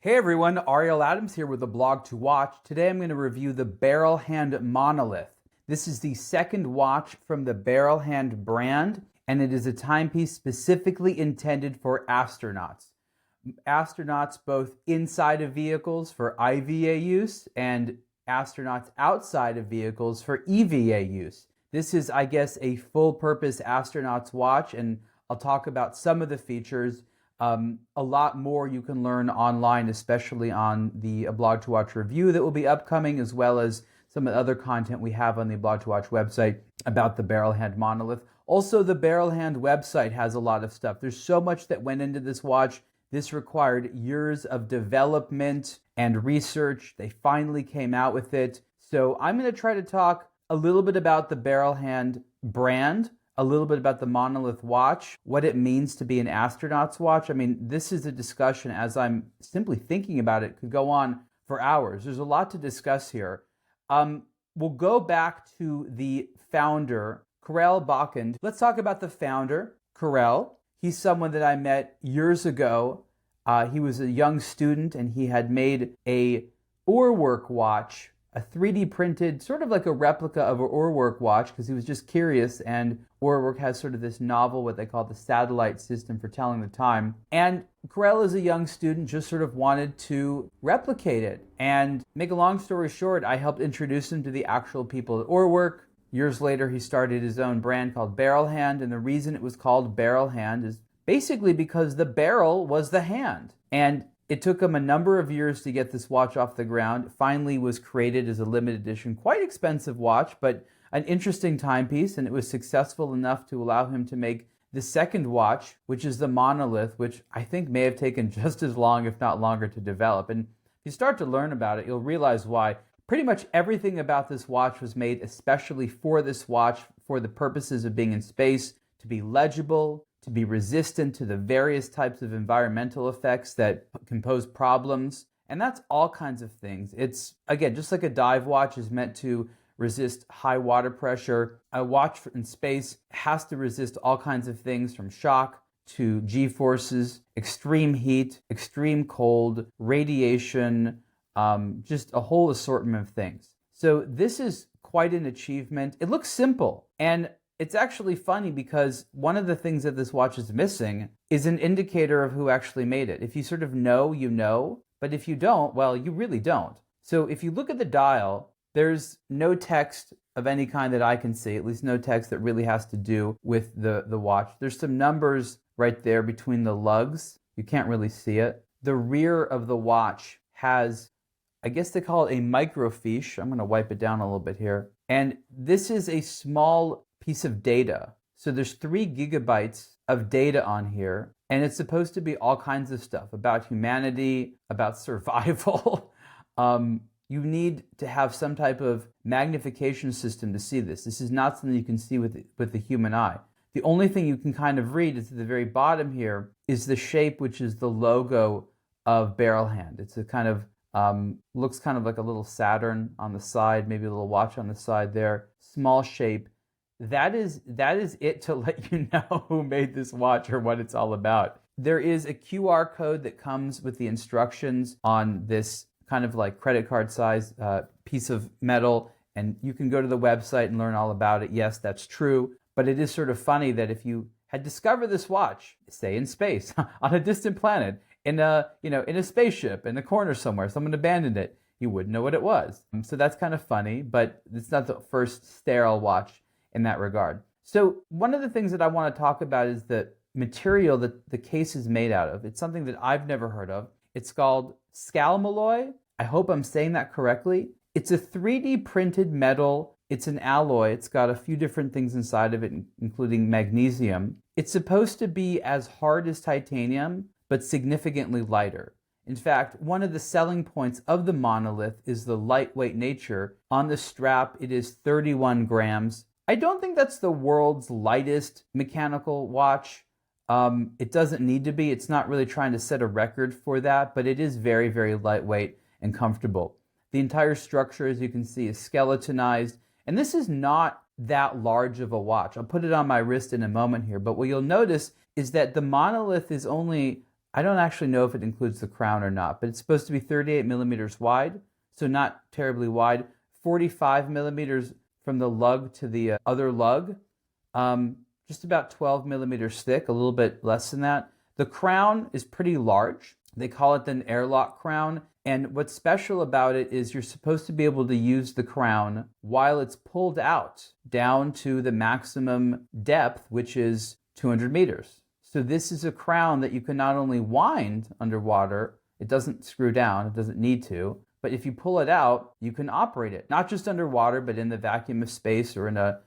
Hey everyone, Ariel Adams here with a blog to watch. Today I'm going to review the Barrelhand Monolith. This is the second watch from the Barrelhand brand, and it is a timepiece specifically intended for astronauts. Astronauts both inside of vehicles for IVA use and astronauts outside of vehicles for EVA use. This is, I guess, a full-purpose astronaut's watch, and I'll talk about some of the features. A lot more you can learn online, especially on the Blog to Watch review that will be upcoming, as well as some of the other content we have on the Blog to Watch website about the Barrelhand Monolith. Also, the Barrelhand website has a lot of stuff. There's so much that went into this watch. This required years of development and research. They finally came out with it. So I'm going to try to talk a little bit about the Barrelhand brand, a little bit about the Monolith watch, what it means to be an astronaut's watch. I mean, this is a discussion, as I'm simply thinking about it, could go on for hours. There's a lot to discuss here. We'll go back to the founder, Karel Bachand. Let's talk about the founder, Karel. He's someone that I met years ago. He was a young student and he had made a Urwerk watch, a 3D printed, sort of like a replica of an Urwerk watch, because he was just curious, and Urwerk has sort of this novel, what they call the satellite system for telling the time. And Karel, as a young student, just sort of wanted to replicate it. And make a long story short, I helped introduce him to the actual people at Urwerk. Years later, he started his own brand called Barrelhand, and the reason it was called Barrelhand is basically because the barrel was the hand. And it took him a number of years to get this watch off the ground. It finally was created as a limited edition, quite expensive watch, but an interesting timepiece, and it was successful enough to allow him to make the second watch, which is the Monolith, which I think may have taken just as long, if not longer, to develop. And if you start to learn about it, you'll realize why. Pretty much everything about this watch was made especially for this watch, for the purposes of being in space, to be legible, to be resistant to the various types of environmental effects that can pose problems. And that's all kinds of things. It's, again, just like a dive watch is meant to resist high water pressure, a watch in space has to resist all kinds of things, from shock to G-forces, extreme heat, extreme cold, radiation, just a whole assortment of things. So this is quite an achievement. It looks simple, and it's actually funny because one of the things that this watch is missing is an indicator of who actually made it. If you sort of know, you know, but if you don't, well, you really don't. So if you look at the dial, there's no text of any kind that I can see, at least no text that really has to do with the watch. There's some numbers right there between the lugs. You can't really see it. The rear of the watch has, I guess they call it a microfiche. I'm going to wipe it down a little bit here. And this is a small piece of data. So there's 3 gigabytes of data on here, and it's supposed to be all kinds of stuff about humanity, about survival. You need to have some type of magnification system to see this. This is not something you can see with the human eye. The only thing you can kind of read is at the very bottom here is the shape, which is the logo of Barrelhand. It's a kind of, looks kind of like a little Saturn on the side, maybe a little watch on the side there, small shape. That is it to let you know who made this watch or what it's all about. There is a QR code that comes with the instructions on this kind of like credit card size piece of metal, and you can go to the website and learn all about it. Yes, that's true, but it is sort of funny that if you had discovered this watch, say in space, on a distant planet, in a spaceship in the corner somewhere, someone abandoned it, you wouldn't know what it was. So that's kind of funny, but it's not the first sterile watch in that regard. So one of the things that I want to talk about is the material that the case is made out of. It's something that I've never heard of. It's called Scalmalloy. I hope I'm saying that correctly. It's a 3D printed metal. It's an alloy. It's got a few different things inside of it, including magnesium. It's supposed to be as hard as titanium, but significantly lighter. In fact, one of the selling points of the Monolith is the lightweight nature. On the strap, it is 31 grams. I don't think that's the world's lightest mechanical watch. It doesn't need to be. It's not really trying to set a record for that, but it is very, very lightweight and comfortable. The entire structure, as you can see, is skeletonized, and this is not that large of a watch. I'll put it on my wrist in a moment here, but what you'll notice is that the Monolith is only I don't actually know if it includes the crown or not, but it's supposed to be 38 millimeters wide, so not terribly wide, 45 millimeters from the lug to the other lug, just about 12 millimeters thick, a little bit less than that. The crown is pretty large. They call it an airlock crown. And what's special about it is you're supposed to be able to use the crown while it's pulled out down to the maximum depth, which is 200 meters. So this is a crown that you can not only wind underwater, it doesn't screw down, it doesn't need to, but if you pull it out, you can operate it, not just underwater, but in the vacuum of space or in a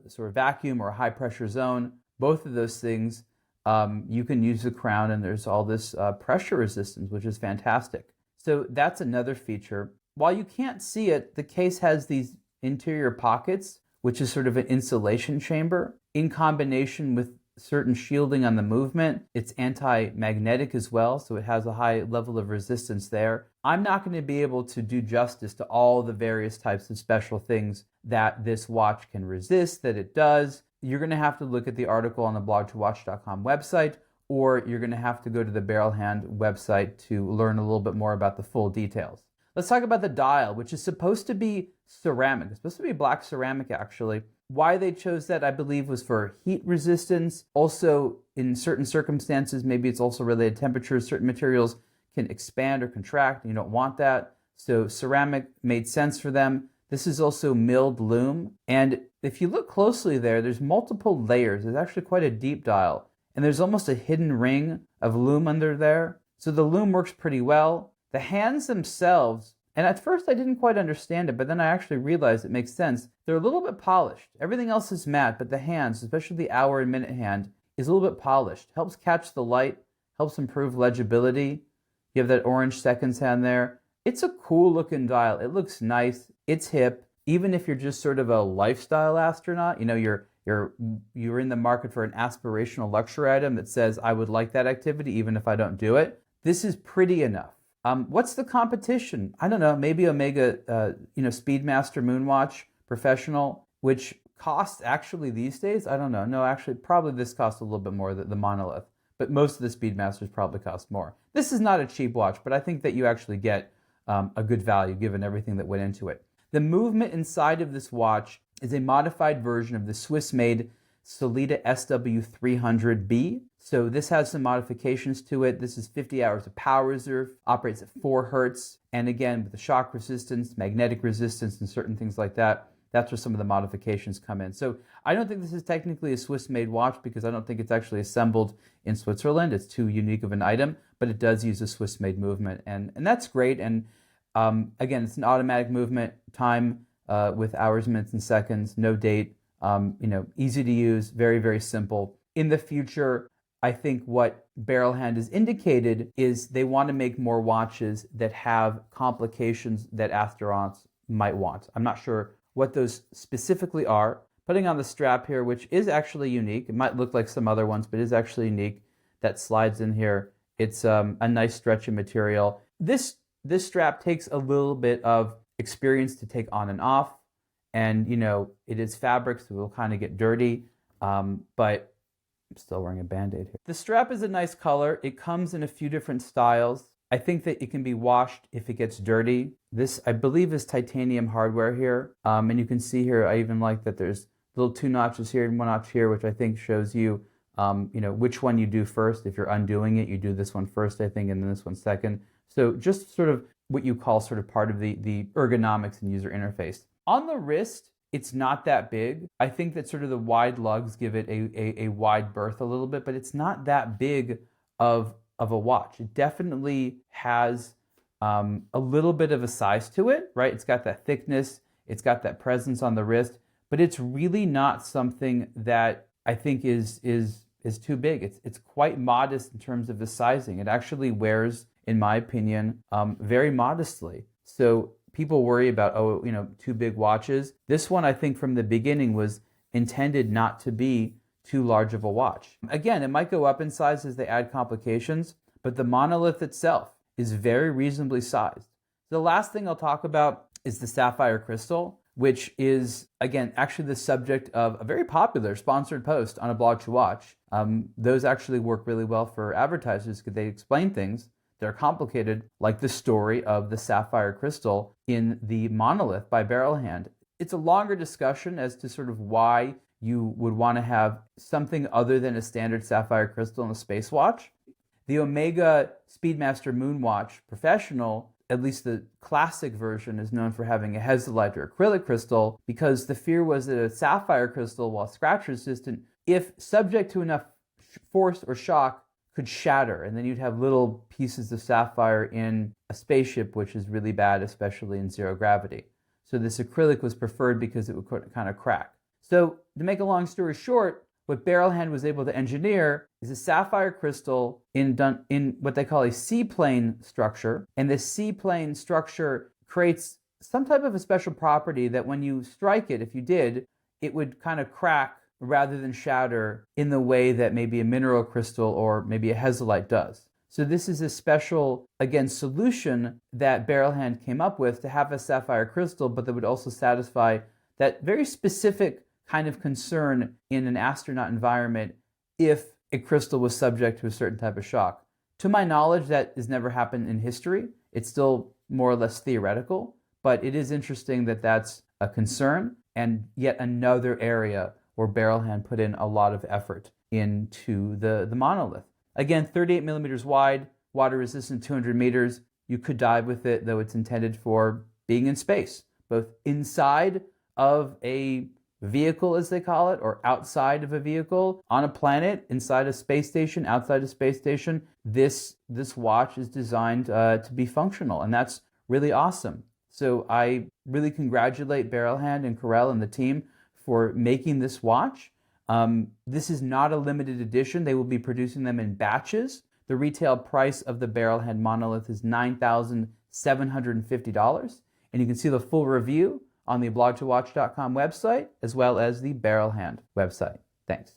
sort of vacuum or a high pressure zone. Both of those things, you can use the crown, and there's all this pressure resistance, which is fantastic. So that's another feature. While you can't see it, the case has these interior pockets, which is sort of an insulation chamber in combination with certain shielding on the movement. It's anti-magnetic as well, so it has a high level of resistance there. I'm not going to be able to do justice to all the various types of special things that this watch can resist, that it does. You're going to have to look at the article on the blog2watch.com website, or you're going to have to go to the Barrelhand website to learn a little bit more about the full details. Let's talk about the dial, which is supposed to be ceramic. It's supposed to be black ceramic, actually. Why they chose that, I believe, was for heat resistance. Also, in certain circumstances, maybe it's also related to temperatures. Certain materials can expand or contract, and you don't want that. So ceramic made sense for them. This is also milled Lume. And if you look closely there, there's multiple layers. There's actually quite a deep dial. And there's almost a hidden ring of Lume under there. So the Lume works pretty well. The hands themselves, and at first I didn't quite understand it, but then I actually realized it makes sense. They're a little bit polished. Everything else is matte, but the hands, especially the hour and minute hand, is a little bit polished. Helps catch the light, helps improve legibility. You have that orange seconds hand there. It's a cool looking dial. It looks nice. It's hip. Even if you're just sort of a lifestyle astronaut, you know, you're in the market for an aspirational luxury item that says, I would like that activity even if I don't do it. This is pretty enough. What's the competition? I don't know, maybe Omega, Speedmaster Moonwatch Professional, which costs actually these days, I don't know. No, actually, probably this costs a little bit more than the Monolith, but most of the Speedmasters probably cost more. This is not a cheap watch, but I think that you actually get a good value given everything that went into it. The movement inside of this watch is a modified version of the Swiss-made Sellita SW300B. So this has some modifications to it. This is 50 hours of power reserve, operates at 4 hertz, and again, with the shock resistance, magnetic resistance, and certain things like that, that's where some of the modifications come in. So I don't think this is technically a Swiss-made watch because I don't think it's actually assembled in Switzerland. It's too unique of an item, but it does use a Swiss-made movement, and that's great. And again, it's an automatic movement, time with hours, minutes, and seconds, no date, easy to use, very, very simple. In the future, I think what Barrelhand has indicated is they want to make more watches that have complications that astronauts might want. I'm not sure what those specifically are. Putting on the strap here, which is actually unique. It might look like some other ones, but it is actually unique. That slides in here. It's a nice stretchy material. This strap takes a little bit of experience to take on and off. And, it is fabric, so it will kind of get dirty. But I'm still wearing a Band-Aid here. The strap is a nice color. It comes in a few different styles. I think that it can be washed if it gets dirty. This, I believe, is titanium hardware here. And you can see here, I even like that there's little 2 notches here and 1 notch here, which I think shows you, which one you do first. If you're undoing it, you do this one first, I think, and then this one second. So just sort of what you call sort of part of the ergonomics and user interface. On the wrist, it's not that big. I think that sort of the wide lugs give it a wide berth a little bit, but it's not that big of a watch. It definitely has a little bit of a size to it, right? It's got that thickness, it's got that presence on the wrist, but it's really not something that I think is too big. It's quite modest in terms of the sizing. It actually wears, in my opinion, very modestly. So people worry about, too big watches. This one, I think from the beginning was intended not to be too large of a watch. Again, it might go up in size as they add complications, but the monolith itself is very reasonably sized. The last thing I'll talk about is the sapphire crystal. which is, again, actually the subject of a very popular sponsored post on a blog to watch. Those actually work really well for advertisers because they explain things that are complicated, like the story of the sapphire crystal in the monolith by Barrelhand. It's a longer discussion as to sort of why you would want to have something other than a standard sapphire crystal in a space watch. The Omega Speedmaster Moonwatch Professional, at least the classic version, is known for having a hesylite or acrylic crystal because the fear was that a sapphire crystal, while scratch resistant, if subject to enough force or shock, could shatter, and then you'd have little pieces of sapphire in a spaceship, which is really bad, especially in zero gravity. So this acrylic was preferred because it would kind of crack. So to make a long story short, what Barrelhand was able to engineer is a sapphire crystal in what they call a C-plane structure. And this C-plane structure creates some type of a special property that when you strike it, if you did, it would kind of crack rather than shatter in the way that maybe a mineral crystal or maybe a hesylite does. So this is a special, again, solution that Barrelhand came up with to have a sapphire crystal, but that would also satisfy that very specific kind of concern in an astronaut environment if a crystal was subject to a certain type of shock. To my knowledge, that has never happened in history. It's still more or less theoretical, but it is interesting that that's a concern and yet another area where Barrelhand put in a lot of effort into the monolith. Again, 38 millimeters wide, water resistant 200 meters. You could dive with it, though it's intended for being in space, both inside of a vehicle, as they call it, or outside of a vehicle, on a planet, inside a space station, outside a space station. This watch is designed to be functional, and that's really awesome. So I really congratulate Barrelhand and Karel and the team for making this watch. This is not a limited edition. They will be producing them in batches. The retail price of the Barrelhand Monolith is $9,750, and you can see the full review on the blogtowatch.com website, as well as the Barrelhand website. Thanks.